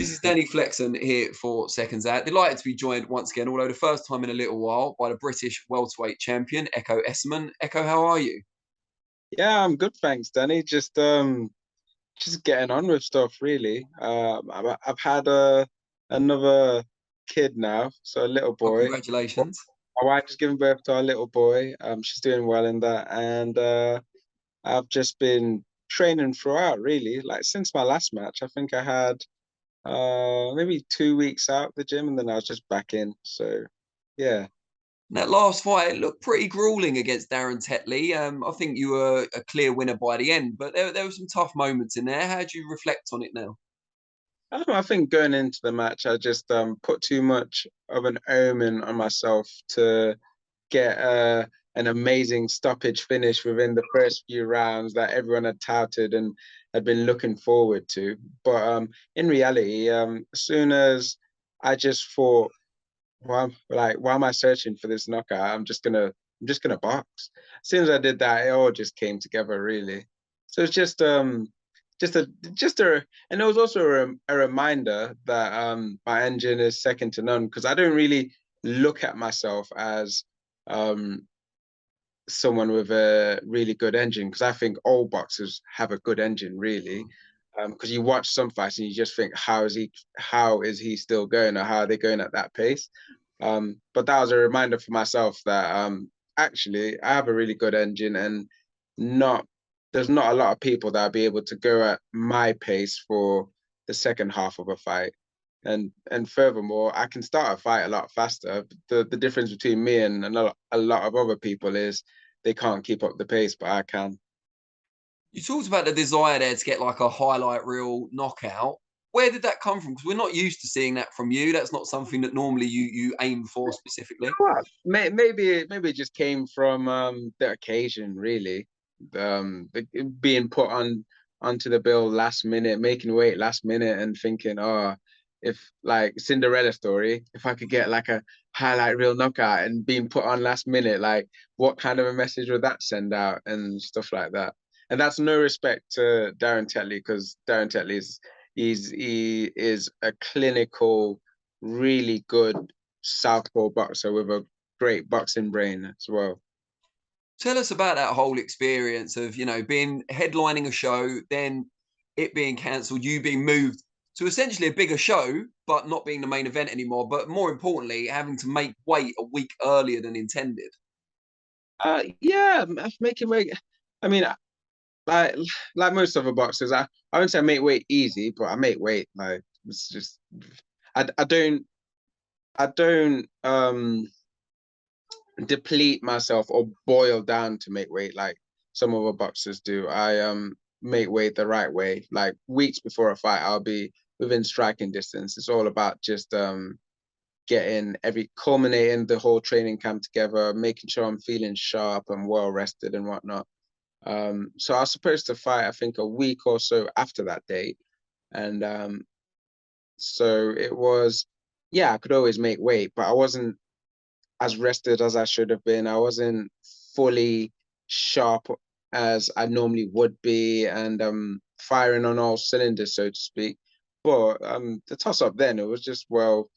This is Danny Flexon here for Seconds Out. Delighted to be joined once again, although the first time in a little while, by the British welterweight champion, Ekow Essuman. Ekow, how are you? Yeah, I'm good, thanks, Danny. Just getting on with stuff, really. I've had another kid now, so a little Oh, boy. congratulations. My wife's giving birth to our little boy. She's doing well in that, and I've just been training throughout, really. Like since my last match, I think I had maybe 2 weeks out the gym, and then I was just back in. So yeah. That last fight looked pretty grueling against Darren Tetley. I think you were a clear winner by the end, but there were some tough moments in there. How do you reflect on it now? I think going into the match, I just put too much of an omen on myself to get an amazing stoppage finish within the first few rounds that everyone had touted and had been looking forward to. But in reality, as soon as I just thought, why am I searching for this knockout? I'm just gonna box. As soon as I did that, it all just came together really. So it's just a and it was also a reminder that my engine is second to none because I don't really look at myself as um someone with a really good engine because I think all boxers have a good engine really. Because you watch some fights and you just think, how is he still going, or how are they going at that pace? But that was a reminder for myself that actually I have a really good engine, and not there's not a lot of people that will be able to go at my pace for the second half of a fight. And furthermore, I can start a fight a lot faster. The difference between me and a lot of other people is they can't keep up the pace, but I can. You talked about the desire there to get like a highlight reel knockout. Where did that come from? Because we're not used to seeing that from you. That's not something that normally you aim for specifically. Well, maybe it just came from the occasion, really. Being put onto the bill last minute, making weight last minute, and thinking, oh, if like Cinderella story, if I could get like a highlight reel knockout and being put on last minute, like what kind of a message would that send out and stuff like that. And that's no respect to Darren Tetley because Darren Tetley he is a clinical, really good southpaw boxer with a great boxing brain as well. Tell us about that whole experience of, being headlining a show, then it being cancelled, you being moved to essentially a bigger show, but not being the main event anymore. But more importantly, having to make weight a week earlier than intended. Yeah, making weight. I mean, like like most other boxers, I wouldn't say I make weight easy, but I make weight. Like it's just I don't deplete myself or boil down to make weight like some other boxers do. I make weight the right way. Like weeks before a fight, I'll be within striking distance. It's all about just getting culminating the whole training camp together, making sure I'm feeling sharp and well rested and whatnot. So I was supposed to fight, I think, a week or so after that date. And so it was, yeah, I could always make weight, but I wasn't as rested as I should have been. I wasn't fully sharp as I normally would be, and firing on all cylinders, so to speak. But the toss up then, it was just, well,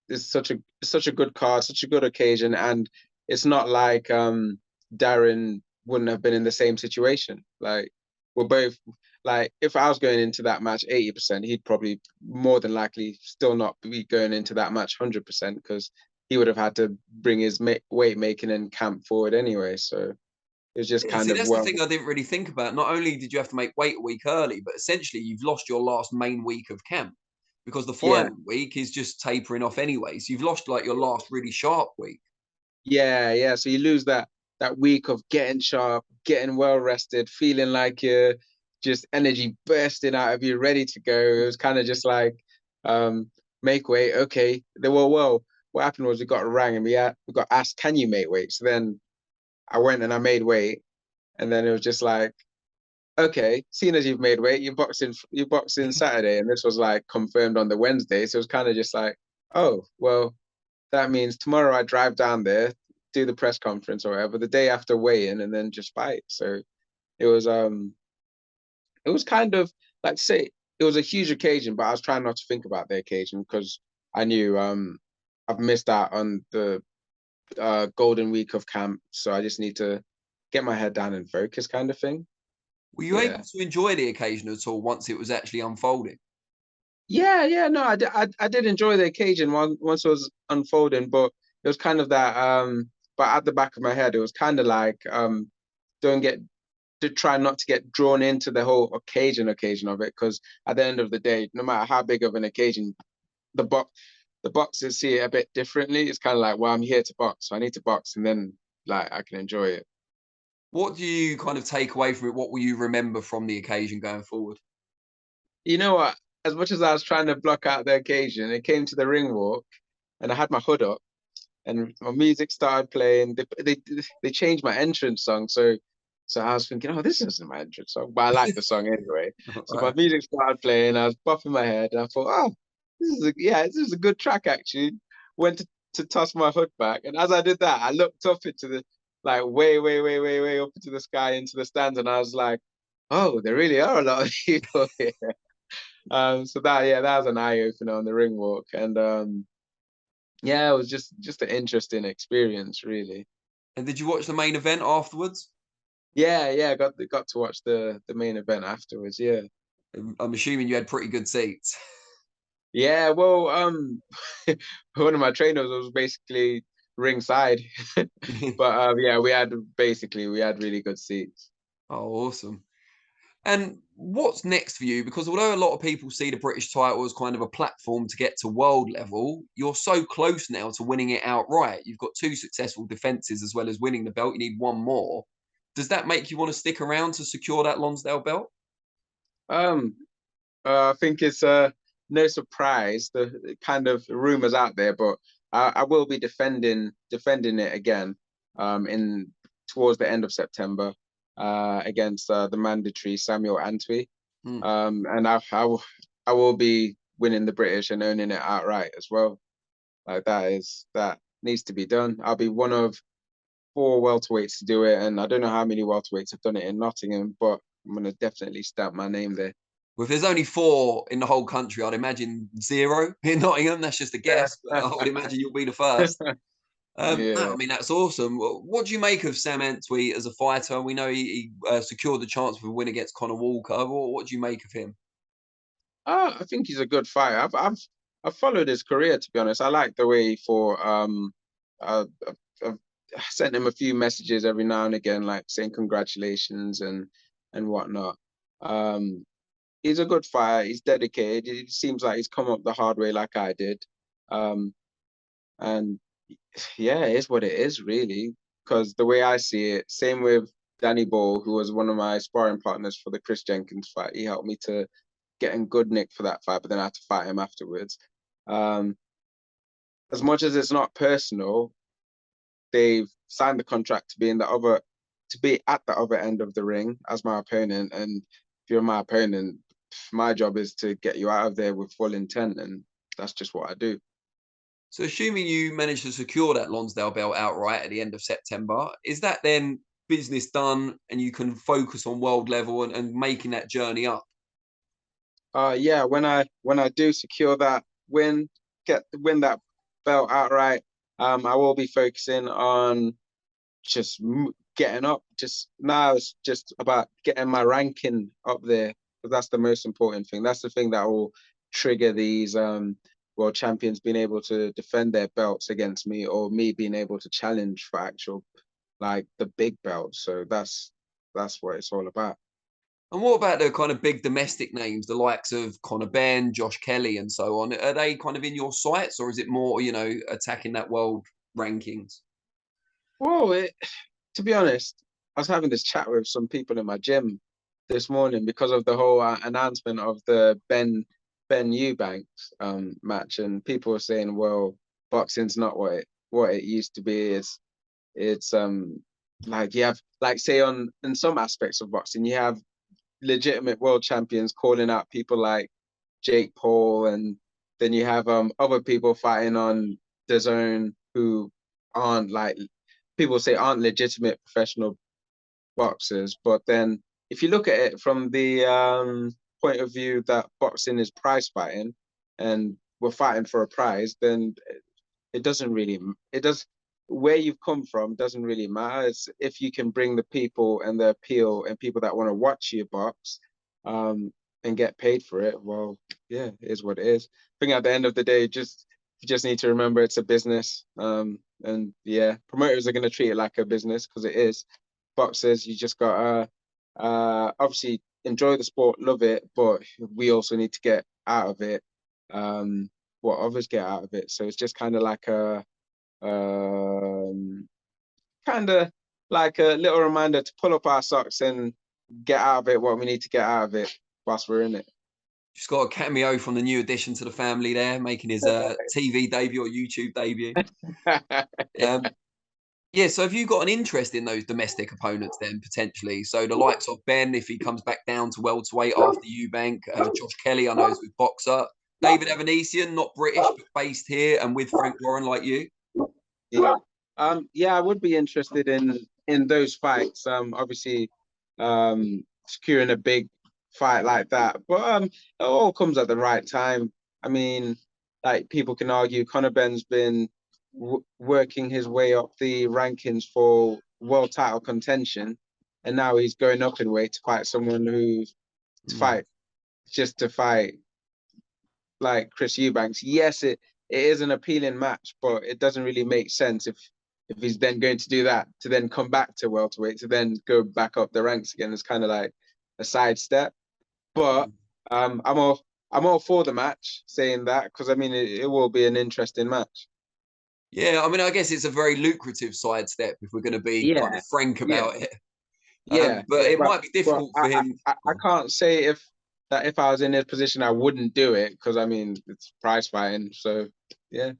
it's such a good card, such a good occasion, and it's not like Darren wouldn't have been in the same situation. Like we're both like if I was going into that match 80%, he'd probably more than likely still not be going into that match 100% because he would have had to bring his weight making and camp forward anyway. So it was just Yeah, kind see, of that's the well, thing I didn't really think about. Not only did you have to make weight a week early, but essentially you've lost your last main week of camp because the yeah, final week is just tapering off anyway. So you've lost like your last really sharp week. yeah. So you lose that week of getting sharp, getting well rested, feeling like you're just energy bursting out of you, ready to go. It was kind of just like make weight. Okay. They were well. What happened was we got a rang and we got asked, can you make weight? So then I went and I made weight, and then it was just like, okay, seeing as you've made weight, you boxing Saturday, and this was like confirmed on the Wednesday. So it was kind of just like, oh, well, that means tomorrow I drive down there, do the press conference or whatever, the day after weigh-in, and then just fight. So it was it was kind of like say it was a huge occasion, but I was trying not to think about the occasion because I knew I've missed out on the golden week of camp, so I just need to get my head down and focus, kind of thing. Were you able Yeah. to enjoy the occasion at all once it was actually unfolding? Yeah, no, I did enjoy the occasion once it was unfolding, but it was kind of that but at the back of my head, it was kind of like don't get to try not to get drawn into the whole occasion of it, because at the end of the day, no matter how big of an occasion, the boxers see it a bit differently. It's kind of like, well, I'm here to box, so I need to box, and then like I can enjoy it. What do you kind of take away from it? What will you remember from the occasion going forward? You know what? As much as I was trying to block out the occasion, it came to the ring walk, and I had my hood up, and my music started playing. They changed my entrance song, so I was thinking, oh, this isn't my entrance song, but I like the song anyway. So my Right. music started playing. I was buffing my head, and I thought, oh, this is a good track actually. Went to toss my hood back, and as I did that, I looked up into the like way up into the sky into the stands, and I was like, oh, there really are a lot of people here. So that was an eye opener on the ring walk, and yeah, it was just an interesting experience, really. And did you watch the main event afterwards? Yeah, got to watch the main event afterwards. Yeah, I'm assuming you had pretty good seats. yeah. Well, one of my trainers was basically ringside, but yeah, we had really good seats. Oh, awesome. And what's next for you? Because although a lot of people see the British title as kind of a platform to get to world level, you're so close now to winning it outright. You've got two successful defenses as well as winning the belt. You need one more. Does that make you want to stick around to secure that Lonsdale belt? Um, I think it's no surprise the kind of rumors out there, but I will be defending it again in towards the end of September against the mandatory Samuel Antwi. Hmm. And I will be winning the British and owning it outright as well. Like that needs to be done. I'll be one of four welterweights to do it, and I don't know how many welterweights have done it in Nottingham, but I'm gonna definitely stamp my name there. Well, if there's only four in the whole country, I'd imagine zero in Nottingham. That's just a guess, but I would imagine you'll be the first. No, Yeah. I mean, that's awesome. What do you make of Sam Entwistle as a fighter? We know he secured the chance for a win against Conor Walker. What do you make of him? I think he's a good fighter. I've followed his career, to be honest. I like the way he fought. I've sent him a few messages every now and again, like saying congratulations and whatnot. Um, he's a good fighter. He's dedicated. It seems like he's come up the hard way, like I did. Um, and yeah, it is what it is, really. Because the way I see it, same with Danny Ball, who was one of my sparring partners for the Chris Jenkins fight. He helped me to get in good nick for that fight, but then I had to fight him afterwards. Um, as much as it's not personal, they've signed the contract to be to be at the other end of the ring as my opponent. And if you're my opponent, my job is to get you out of there with full intent, and that's just what I do. So, assuming you manage to secure that Lonsdale belt outright at the end of September, is that then business done and you can focus on world level and making that journey up? Yeah, when I do secure that win that belt outright, I will be focusing on just getting up. Just now, it's just about getting my ranking up there, because that's the most important thing. That's the thing that will trigger these world champions being able to defend their belts against me, or me being able to challenge for actual like the big belts. So that's what it's all about. And what about the kind of big domestic names, the likes of Conor Benn, Josh Kelly, and so on? Are they kind of in your sights, or is it more, attacking that world rankings? Well, to be honest, I was having this chat with some people in my gym this morning because of the whole announcement of the Ben Eubanks match, and people were saying, "Well, boxing's not what it used to be. It's like you have like say on in some aspects of boxing, you have legitimate world champions calling out people like Jake Paul, and then you have other people fighting on the zone who aren't like people say aren't legitimate professional boxers. But then if you look at it from the point of view that boxing is prize fighting, and we're fighting for a prize, then it doesn't really, it does, where you've come from doesn't really matter. It's if you can bring the people and the appeal and people that want to watch you box, and get paid for it, well, yeah, it is what it is. I think at the end of the day, you just need to remember it's a business. And yeah, promoters are going to treat it like a business because it is. Boxers, you just got to obviously enjoy the sport, love it, but we also need to get out of it what others get out of it. So it's just kind of like a kind of like a little reminder to pull up our socks and get out of it what we need to get out of it whilst we're in it. Just got a cameo from the new addition to the family there, making his TV debut or YouTube debut. Yeah, so have you got an interest in those domestic opponents then, potentially? So the likes of Ben, if he comes back down to welterweight after Eubank, Josh Kelly, I know is with Boxer, David Evanesian, not British, but based here and with Frank Warren like you? Yeah. Yeah, I would be interested in those fights. Obviously, securing a big fight like that, but it all comes at the right time. I mean, like people can argue, Conor Benn's been working his way up the rankings for world title contention, and now he's going up in weight to fight someone who's to fight like Chris Eubanks. Yes, it is an appealing match, but it doesn't really make sense if he's then going to do that to then come back to welterweight to then go back up the ranks again. It's kind of like a sidestep. But I'm all for the match, saying that, because I mean it will be an interesting match. Yeah, I mean, I guess it's a very lucrative sidestep if we're going to be kind of frank about it. But it might be difficult for him. I can't say if I was in his position, I wouldn't do it, because I mean it's prize fighting. So yeah.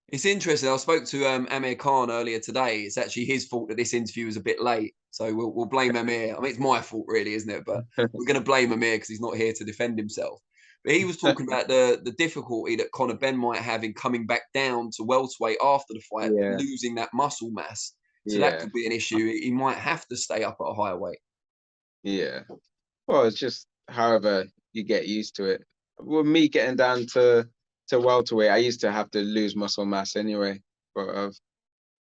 It's interesting. I spoke to Amir Khan earlier today. It's actually his fault that this interview was a bit late. So we'll blame Amir. I mean, it's my fault, really, isn't it? But we're going to blame Amir because he's not here to defend himself. But he was talking about the difficulty that Conor Benn might have in coming back down to welterweight after the fight, losing that muscle mass. So that could be an issue. He might have to stay up at a higher weight. Yeah. Well, it's just however you get used to it. With me getting down to welterweight, I used to have to lose muscle mass anyway, but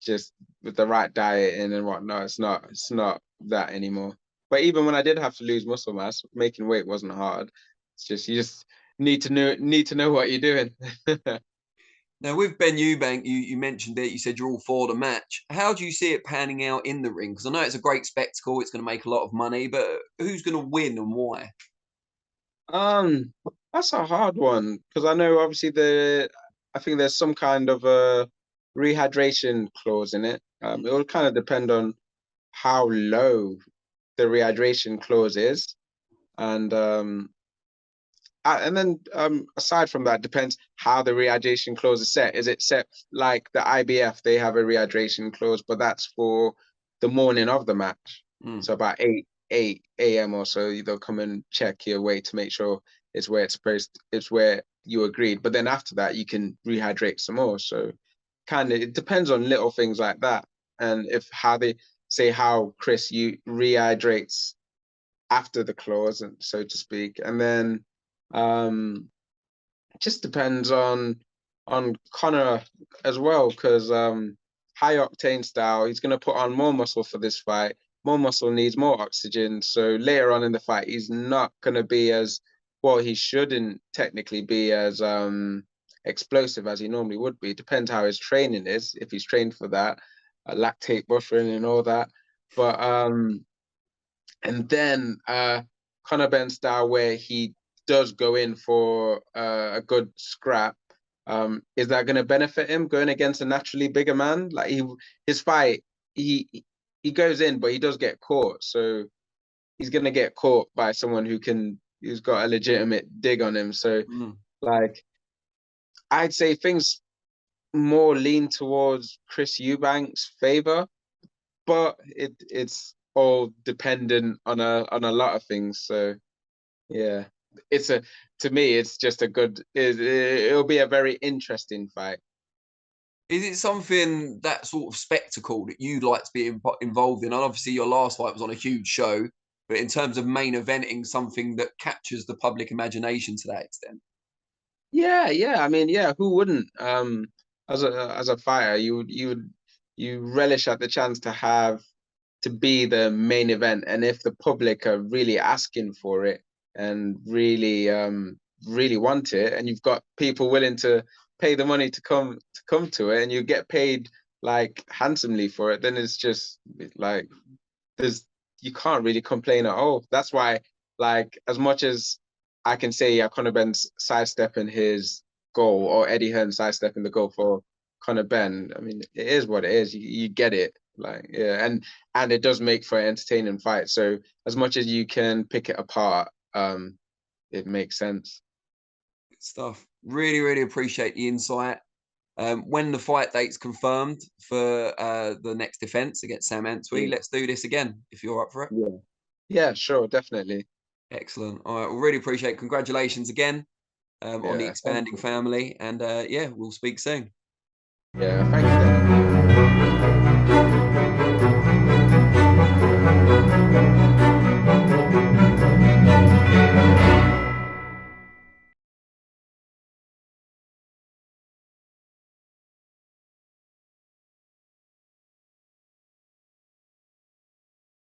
just with the right diet in and whatnot, it's not that anymore. But even when I did have to lose muscle mass, making weight wasn't hard. It's just you just need to know what you're doing. Now, with Ben Eubank, you mentioned it. You said you're all for the match. How do you see it panning out in the ring? Because I know it's a great spectacle. It's going to make a lot of money, but who's going to win and why? That's a hard one, because I know obviously I think there's some kind of a rehydration clause in it. It will kind of depend on how low the rehydration clause is, and then aside from that, depends how the rehydration clause is set. Is it set like the IBF? They have a rehydration clause, but that's for the morning of the match. So about 8 a.m. or so, they'll come and check your weight to make sure it's where it's where you agreed. But then after that, you can rehydrate some more. So kind of it depends on little things like that, and if how they say how Chris you rehydrates after the clause, and so to speak, and then it just depends on Conor as well, because high octane style, he's going to put on more muscle for this fight. More muscle needs more oxygen, so later on in the fight, he's not going to be as well. He shouldn't technically be as explosive as he normally would be. Depends how his training is. If he's trained for that, lactate buffering and all that, but and then Conor Benn style, where he does go in for a good scrap, is that going to benefit him going against a naturally bigger man? Like his fight, he goes in, but he does get caught. So he's going to get caught by someone who's got a legitimate dig on him. So like, I'd say things more lean towards Chris Eubank's favor, but it's all dependent on a lot of things. So yeah, to me, it's just it'll be a very interesting fight. Is it something, that sort of spectacle, that you'd like to be involved in? And obviously, your last fight was on a huge show. but in terms of main eventing, something that captures the public imagination to that extent. Yeah. I mean, yeah, who wouldn't? As a fighter, you relish at the chance to be the main event, and if the public are really asking for it and really want it, and you've got people willing to pay the money to come to it, and you get paid like handsomely for it, then it's just like you can't really complain at all. That's why, like, as much as I can say, yeah, Conor Benn's sidestepping his goal, or Eddie Hearn sidestepping the goal for Conor Benn, I mean, it is what it is. You get it. Like, yeah, and it does make for an entertaining fight. So as much as you can pick it apart, it makes sense. Good stuff. Really, really appreciate the insight. When the fight date's confirmed for the next defense against Sam Entwistle, let's do this again if you're up for it. Yeah, sure, definitely. Excellent. All right, well, really appreciate. Congratulations again on the Yeah, expanding family, and yeah, we'll speak soon. yeah, thank you, Danny.